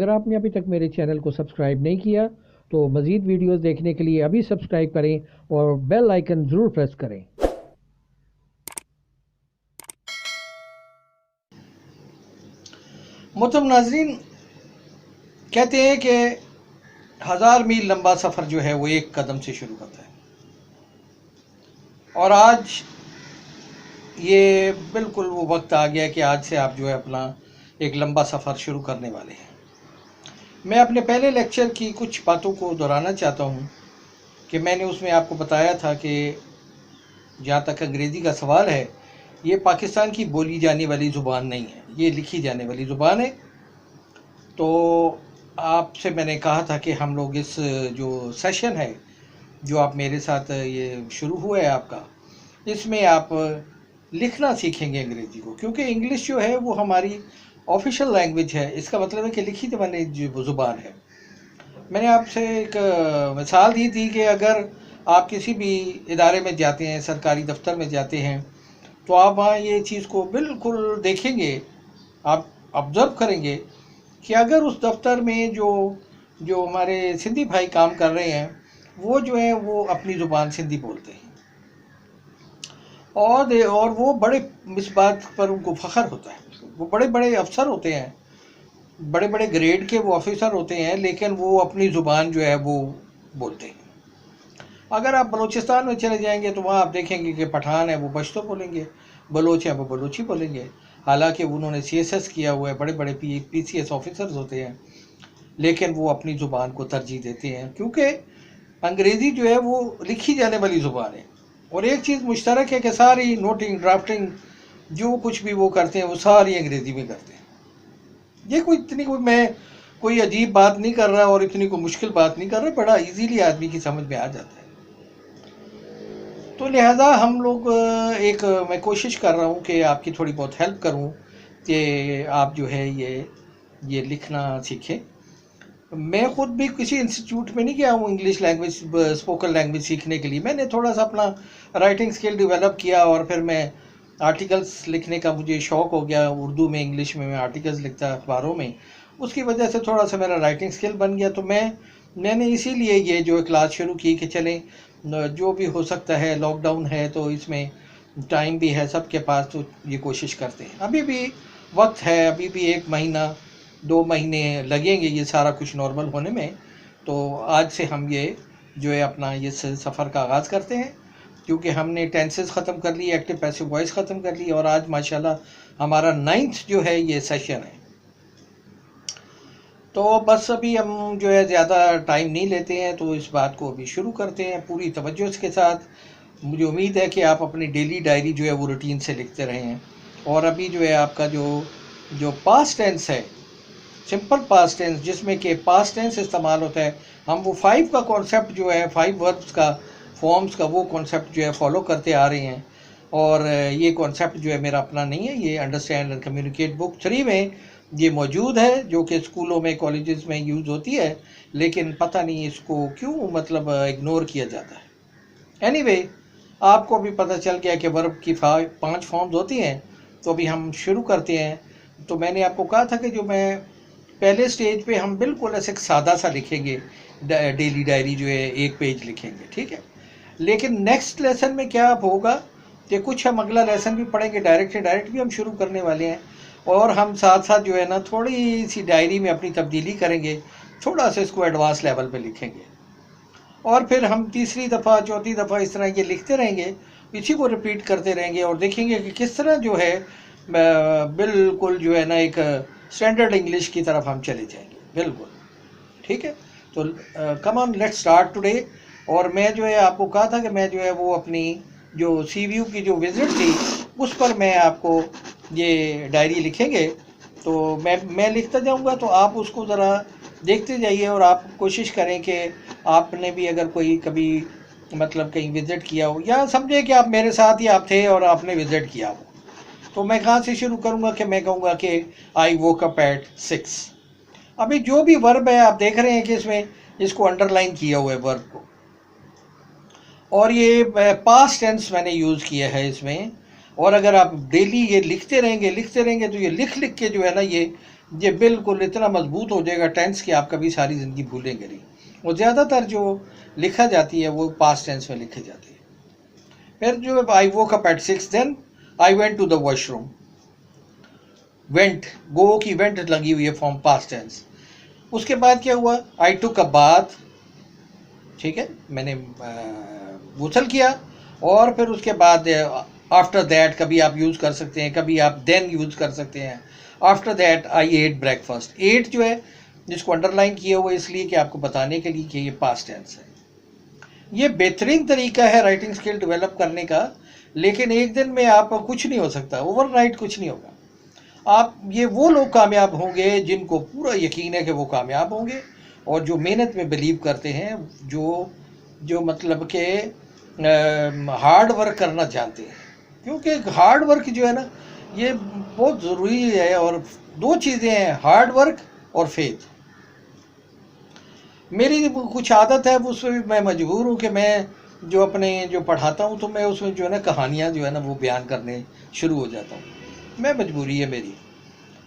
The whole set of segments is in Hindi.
अगर आपने अभी तक मेरे चैनल को सब्सक्राइब नहीं किया तो मज़ीद वीडियोस देखने के लिए अभी सब्सक्राइब करें और बेल आइकन ज़रूर प्रेस करें। मोहतरम नाजरीन, कहते हैं कि 1000 मील लंबा सफ़र जो है वो एक कदम से शुरू होता है, और आज ये बिल्कुल वो वक्त आ गया कि आज से आप जो है अपना एक लंबा सफ़र शुरू करने वाले हैं। मैं अपने पहले लेक्चर की कुछ बातों को दोहराना चाहता हूँ कि मैंने उसमें आपको बताया था कि जहाँ तक अंग्रेज़ी का सवाल है, ये पाकिस्तान की बोली जाने वाली ज़ुबान नहीं है, ये लिखी जाने वाली ज़ुबान है। तो आपसे मैंने कहा था कि हम लोग इस जो सेशन है जो आप मेरे साथ ये शुरू हुआ है आपका, इसमें आप लिखना सीखेंगे अंग्रेज़ी को, क्योंकि इंग्लिश जो है वो हमारी ऑफिशियल लैंग्वेज है। इसका मतलब है कि लिखी वाली जो ज़ुबान है। मैंने आपसे एक मिसाल दी थी कि अगर आप किसी भी इदारे में जाते हैं, सरकारी दफ्तर में जाते हैं, तो आप वहाँ ये चीज़ को बिल्कुल देखेंगे, आप ऑब्ज़र्व करेंगे कि अगर उस दफ्तर में जो हमारे सिंधी भाई काम कर रहे हैं, वो जो है वो अपनी ज़ुबान सिंधी बोलते हैं, और वो बड़े इस बात पर उनको फ़ख्र होता है। वो बड़े बड़े अफसर होते हैं, बड़े बड़े ग्रेड के वो ऑफिसर होते हैं, लेकिन वो अपनी ज़ुबान जो है वो बोलते हैं। अगर आप बलूचिस्तान में चले जाएंगे तो वहाँ आप देखेंगे कि पठान है वो पश्तो बोलेंगे, बलोच है वो बलोची बोलेंगे। हालांकि उन्होंने CSS किया हुआ है, बड़े बड़े PCS ऑफिसर्स होते हैं, लेकिन वो अपनी ज़ुबान को तरजीह देते हैं, क्योंकि अंग्रेज़ी जो है वो लिखी जाने वाली ज़ुबान है। और एक चीज़ मुश्तरक है कि सारी नोटिंग ड्राफ्टिंग जो कुछ भी वो करते हैं वो सारी अंग्रेज़ी में करते हैं। ये मैं कोई अजीब बात नहीं कर रहा और इतनी कोई मुश्किल बात नहीं कर रहा, बड़ा इजीली आदमी की समझ में आ जाता है। तो लिहाजा हम लोग मैं कोशिश कर रहा हूँ कि आपकी थोड़ी बहुत हेल्प करूँ कि आप जो है ये लिखना सीखें। मैं ख़ुद भी किसी इंस्टीट्यूट में नहीं गया हूँ इंग्लिश लैंग्वेज स्पोकन लैंग्वेज सीखने के लिए। मैंने थोड़ा सा अपना राइटिंग स्किल डेवलप किया और फिर मैं आर्टिकल्स लिखने का मुझे शौक़ हो गया। उर्दू में, इंग्लिश में मैं आर्टिकल्स लिखता अखबारों में, उसकी वजह से थोड़ा सा मेरा राइटिंग स्किल बन गया। तो मैंने इसीलिए ये जो क्लास शुरू की कि चलें जो भी हो सकता है, लॉकडाउन है तो इसमें टाइम भी है सबके पास, तो ये कोशिश करते हैं। अभी भी वक्त है, अभी भी 1 महीना 2 महीने लगेंगे ये सारा कुछ नॉर्मल होने में। तो आज से हम ये जो है अपना ये सफ़र का आगाज़ करते हैं, क्योंकि हमने टेंसेस ख़त्म कर ली, एक्टिव पैसिव वॉइस ख़त्म कर ली, और आज माशाल्लाह हमारा 9th जो है ये सेशन है। तो बस अभी हम जो है ज़्यादा टाइम नहीं लेते हैं, तो इस बात को अभी शुरू करते हैं पूरी तवज्जो के साथ। मुझे उम्मीद है कि आप अपनी डेली डायरी जो है वो रूटीन से लिखते रहे हैं। और अभी जो है आपका जो पास्ट टेंस है, सिंपल पास्ट टेंस, जिसमें कि पास्ट टेंस इस्तेमाल होता है, हम वो 5 का कॉन्सेप्ट जो है, 5 वर्ब्स का, फॉर्म्स का, वो कॉन्सेप्ट जो है फॉलो करते आ रहे हैं। और ये कॉन्सेप्ट जो है मेरा अपना नहीं है, ये अंडरस्टैंड एंड कम्युनिकेट बुक 3 में ये मौजूद है, जो कि स्कूलों में, कॉलेजेस में यूज़ होती है, लेकिन पता नहीं इसको क्यों मतलब इग्नोर किया जाता है। एनीवे, आपको भी पता चल गया कि वर्ब की 5 फॉर्म्स होती हैं। तो अभी हम शुरू करते हैं। तो मैंने आपको कहा था कि जो मैं पहले स्टेज पे हम बिल्कुल ऐसे सादा सा लिखेंगे, डेली डायरी जो है 1 पेज लिखेंगे, ठीक है। लेकिन नेक्स्ट लेसन में क्या होगा कि कुछ हम अगला लेसन भी पढ़ेंगे, डायरेक्ट भी हम शुरू करने वाले हैं, और हम साथ साथ जो है ना थोड़ी सी डायरी में अपनी तब्दीली करेंगे, थोड़ा सा इसको एडवांस लेवल पे लिखेंगे, और फिर हम तीसरी दफ़ा, चौथी दफ़ा इस तरह ये लिखते रहेंगे, इसी को रिपीट करते रहेंगे, और देखेंगे कि किस तरह जो है बिल्कुल जो है ना एक स्टैंडर्ड इंग्लिश की तरफ हम चले जाएंगे, बिल्कुल ठीक है। तो come on, let's start today. और मैं जो है आपको कहा था कि मैं जो है वो अपनी जो CVU की जो विज़िट थी उस पर मैं आपको ये डायरी लिखेंगे, तो मैं लिखता जाऊंगा, तो आप उसको ज़रा देखते जाइए, और आप कोशिश करें कि आपने भी अगर कोई कभी मतलब कहीं विज़िट किया हो, या समझे कि आप मेरे साथ ही आप थे और आपने विज़िट किया हो, तो मैं कहाँ से शुरू करूँगा कि मैं कहूँगा कि आई वोक अप एट 6। अभी जो भी वर्ब है आप देख रहे हैं कि इसमें इसको अंडरलाइन किया हुआ है वर्ब को, और ये पास्ट टेंस मैंने यूज़ किया है इसमें। और अगर आप डेली ये लिखते रहेंगे तो ये लिख के जो है ना ये बिल्कुल इतना मजबूत हो जाएगा टेंस कि आप कभी सारी ज़िंदगी भूलेंगे नहीं। और ज़्यादातर जो लिखा जाती है वो पास्ट टेंस में लिखी जाती है। फिर जो I woke up at 6, then I went to the washroom. Went, go की वेंट लगी हुई है फॉर्म पास्ट टेंस। उसके बाद क्या हुआ, आई टुक अ बाथ, ठीक है, मैंने गुसल किया। और फिर उसके बाद आफ्टर दैट कभी आप यूज़ कर सकते हैं, कभी आप देन यूज़ कर सकते हैं। After that I ate breakfast. At जो है जिसको अंडरलाइन किया हुआ इसलिए कि आपको बताने के लिए कि ये पास्ट टेंस है। ये बेहतरीन तरीका है राइटिंग स्किल डेवलप करने का, लेकिन एक दिन में आप कुछ नहीं हो सकता, ओवरनाइट कुछ नहीं होगा। आप ये वो लोग कामयाब होंगे जिनको पूरा यकीन है कि वो कामयाब होंगे, और जो मेहनत में बिलीव करते हैं, जो जो मतलब के हार्ड वर्क करना जानते हैं। क्योंकि हार्ड वर्क जो है ना ये बहुत ज़रूरी है। और दो चीज़ें हैं, हार्ड वर्क और फेथ। मेरी कुछ आदत है उसमें भी मैं मजबूर हूँ कि मैं जो अपने जो पढ़ाता हूँ तो मैं उसमें जो है ना कहानियाँ जो है ना वो बयान करने शुरू हो जाता हूँ। मैं मजबूरी है मेरी।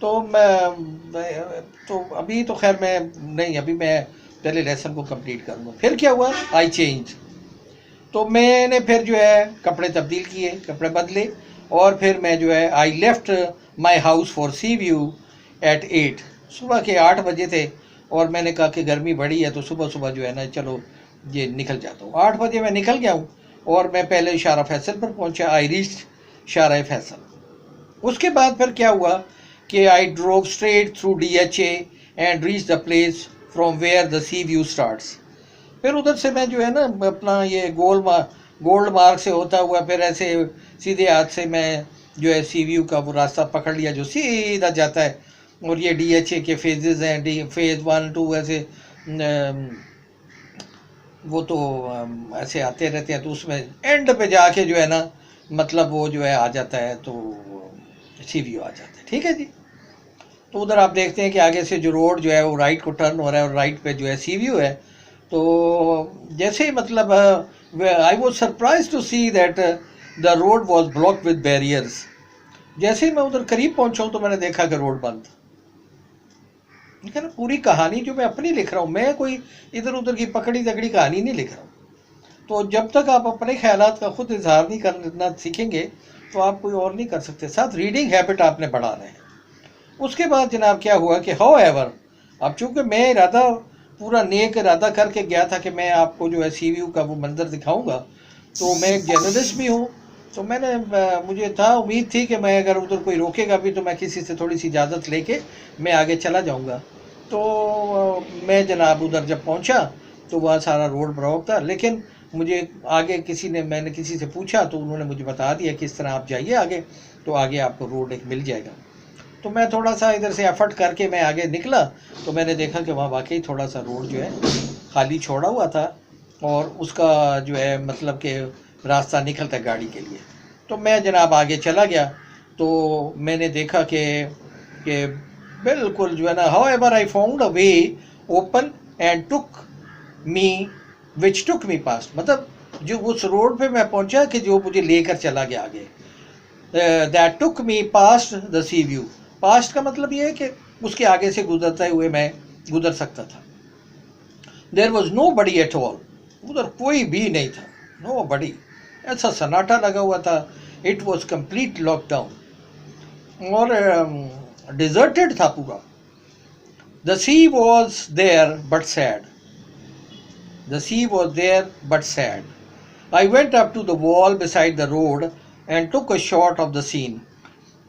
तो तो अभी तो खैर मैं नहीं, अभी मैं पहले लेसन को कंप्लीट करूँगा। फिर क्या हुआ, आई चेंज। तो मैंने फिर जो है कपड़े तब्दील किए, कपड़े बदले, और फिर मैं जो है I left my house for Sea View at 8। सुबह के 8 बजे थे और मैंने कहा कि गर्मी बड़ी है तो सुबह सुबह जो है ना चलो ये निकल जाता हूँ। 8 बजे मैं निकल गया हूँ और मैं पहले शारा फैसल पर पहुँचा। आई रीच्ड शारा फैसल। उसके बाद फिर क्या हुआ कि I drove straight through DHA and reach the place from where the Sea View starts. फिर उधर से मैं जो है ना अपना ये गोल्ड मार्ग से होता हुआ फिर ऐसे सीधे हाथ से मैं जो है सी व्यू का वो रास्ता पकड़ लिया जो सीधा जाता है। और ये DHA के फेजेस हैं, फेज़ 1 2 ऐसे वो तो ऐसे आते रहते हैं। तो उसमें एंड पे जाके जो है ना मतलब वो जो है आ जाता है, तो सी व्यू आ जाता है। ठीक है जी। तो उधर आप देखते हैं कि आगे से जो रोड जो है वो राइट को टर्न हो रहा है और राइट पे जो है सी व्यू है। तो जैसे ही मतलब I was surprise to see that the road was block with barriers. जैसे ही मैं उधर करीब पहुंचा हूं तो मैंने देखा कि रोड बंद। ठीक है ना, पूरी कहानी जो मैं अपनी लिख रहा हूँ, मैं कोई इधर उधर की पकड़ी तकड़ी कहानी नहीं लिख रहा हूँ। तो जब तक आप अपने ख्यालात का खुद इजहार नहीं करना सीखेंगे तो आप कोई और नहीं कर सकते। साथ रीडिंग हैबिट आपने बढ़ाना है। उसके बाद जनाब क्या हुआ कि हाउ एवर, अब चूंकि मैं इरादा पूरा नेक इरादा करके गया था कि मैं आपको जो है सी व्यू का वो मंजर दिखाऊंगा, तो मैं एक जर्नलिस्ट भी हूँ। तो मैंने मुझे था उम्मीद थी कि मैं अगर उधर कोई रोकेगा भी तो मैं किसी से थोड़ी सी इजाज़त लेके मैं आगे चला जाऊंगा। तो मैं जनाब उधर जब पहुंचा तो वहाँ सारा रोड ब्लॉक था, लेकिन मुझे आगे मैंने किसी से पूछा तो उन्होंने मुझे बता दिया कि इस तरह आप जाइए आगे, तो आगे आपको रोड एक मिल जाएगा। तो मैं थोड़ा सा इधर से एफर्ट करके मैं आगे निकला तो मैंने देखा कि वहाँ वाकई थोड़ा सा रोड जो है खाली छोड़ा हुआ था और उसका जो है मतलब कि रास्ता निकलता है गाड़ी के लिए। तो मैं जनाब आगे चला गया। तो मैंने देखा कि बिल्कुल जो है ना, how ever I found a way open and took me past, मतलब जो उस रोड पे मैं पहुंचा कि जो मुझे लेकर चला गया आगे। That took me past the Sea view. Past का मतलब ये है कि उसके आगे से गुजरते हुए मैं गुजर सकता था। There was nobody at all, उधर कोई भी नहीं था, नो बडी, ऐसा सन्नाटा लगा हुआ था। इट वॉज कंप्लीट लॉकडाउन और डिजर्टेड था पूरा। The sea was there but sad, the sea was there but sad. I went up to the wall beside the road and took a shot of the scene.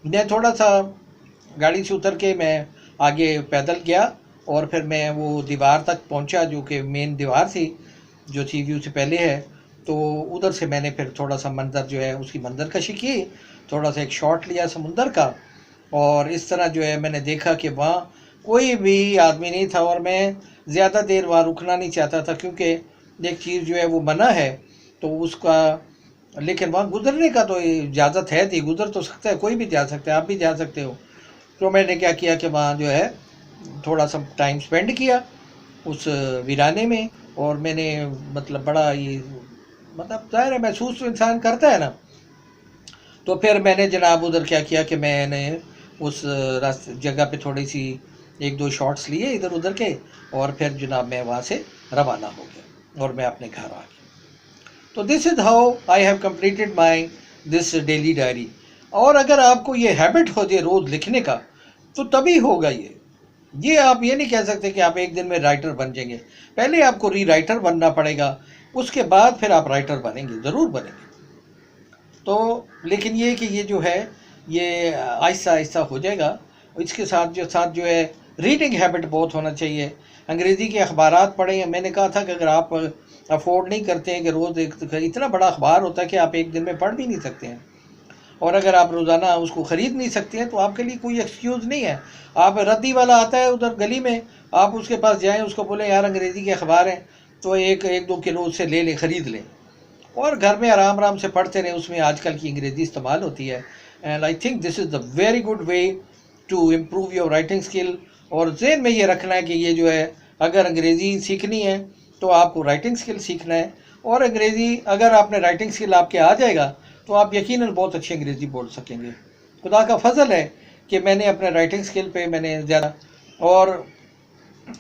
मैं थोड़ा सा गाड़ी से उतर के मैं आगे पैदल गया और फिर मैं वो दीवार तक पहुंचा जो कि मेन दीवार थी जो सी व्यू से पहले है। तो उधर से मैंने फिर थोड़ा सा मंजर जो है उसकी मंजर कशी की, थोड़ा सा एक शॉट लिया समुंदर का। और इस तरह जो है मैंने देखा कि वहाँ कोई भी आदमी नहीं था और मैं ज़्यादा देर वहाँ रुकना नहीं चाहता था क्योंकि एक चीज़ जो है वो मना है तो उसका, लेकिन वहाँ गुजरने का तो इजाज़त है थी, गुजर तो सकता है, कोई भी जा सकता है, आप भी जा सकते हो। तो मैंने क्या किया कि वहाँ जो है थोड़ा सा टाइम स्पेंड किया उस वीराने में। और मैंने मतलब बड़ा ये मतलब ज़ाहिर है महसूस तो इंसान करता है ना। तो फिर मैंने जनाब उधर क्या किया कि मैंने उस रास्ते जगह पे थोड़ी सी एक दो शॉट्स लिए इधर उधर के, और फिर जनाब मैं वहाँ से रवाना हो गया और मैं अपने घर आ गया। तो this is how I have completed my this daily diary. और अगर आपको ये हैबिट हो जाए रोज़ लिखने का तो तभी होगा ये आप ये नहीं कह सकते कि आप एक दिन में राइटर बन जाएंगे। पहले आपको री राइटर बनना पड़ेगा, उसके बाद फिर आप राइटर बनेंगे, ज़रूर बनेंगे। तो लेकिन ये कि ये जो है ये आहिस्ता आहिस्ता हो जाएगा। इसके साथ जो है रीडिंग हैबिट बहुत होना चाहिए। अंग्रेज़ी के अखबारात पढ़ें। मैंने कहा था कि अगर आप अफोर्ड नहीं करते हैं कि रोज़ इतना बड़ा अखबार होता है कि आप एक दिन में पढ़ भी नहीं सकते हैं, और अगर आप रोज़ाना उसको ख़रीद नहीं सकते हैं तो आपके लिए कोई एक्सक्यूज़ नहीं है। आप रद्दी वाला आता है उधर गली में, आप उसके पास जाएं, उसको बोलें यार अंग्रेज़ी के अखबार हैं तो एक दो किलो उससे ले लें, ख़रीद लें, और घर में आराम आराम से पढ़ते रहें। उसमें आजकल की अंग्रेज़ी इस्तेमाल होती है। And I think this is the very good way to improve your writing skill. और ज़हन में ये रखना है कि ये जो है अगर अंग्रेज़ी सीखनी है तो आपको राइटिंग स्किल सीखना है। और अंग्रेज़ी अगर आपने राइटिंग स्किल आपके आ जाएगा तो आप यकीनन बहुत अच्छी अंग्रेज़ी बोल सकेंगे। खुदा का फजल है कि मैंने अपने राइटिंग स्किल पे मैंने ज़्यादा, और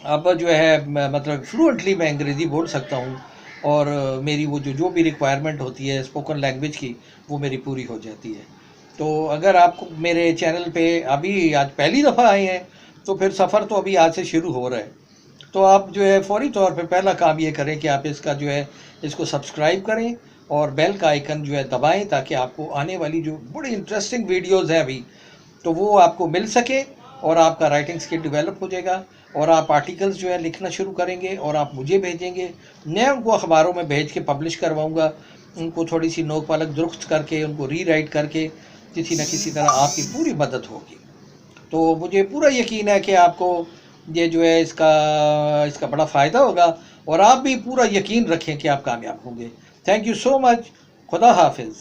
अब जो है मतलब फ्लुएंटली मैं अंग्रेज़ी बोल सकता हूँ, और मेरी वो जो भी रिक्वायरमेंट होती है स्पोकन लैंग्वेज की वो मेरी पूरी हो जाती है। तो अगर आपको मेरे चैनल पे अभी आज पहली दफ़ा आए हैं तो फिर सफ़र तो अभी आज से शुरू हो रहा है। तो आप जो है फौरी तौर पे पहला काम ये करें कि आप इसका जो है इसको सब्सक्राइब करें और बेल का आइकन जो है दबाएं, ताकि आपको आने वाली जो बड़ी इंटरेस्टिंग वीडियोस हैं अभी तो वो आपको मिल सके, और आपका राइटिंग स्किल डेवलप हो जाएगा, और आप आर्टिकल्स जो है लिखना शुरू करेंगे और आप मुझे भेजेंगे। मैं उनको अखबारों में भेज के पब्लिश करवाऊँगा, उनको थोड़ी सी नोक पलक दुरुस्त करके उनको रीराइट करके किसी न किसी तरह आपकी पूरी मदद होगी। तो मुझे पूरा यकीन है कि आपको ये जो है इसका बड़ा फ़ायदा होगा, और आप भी पूरा यकीन रखें कि आप कामयाब होंगे। Thank you so much. खुदा हाफिज़।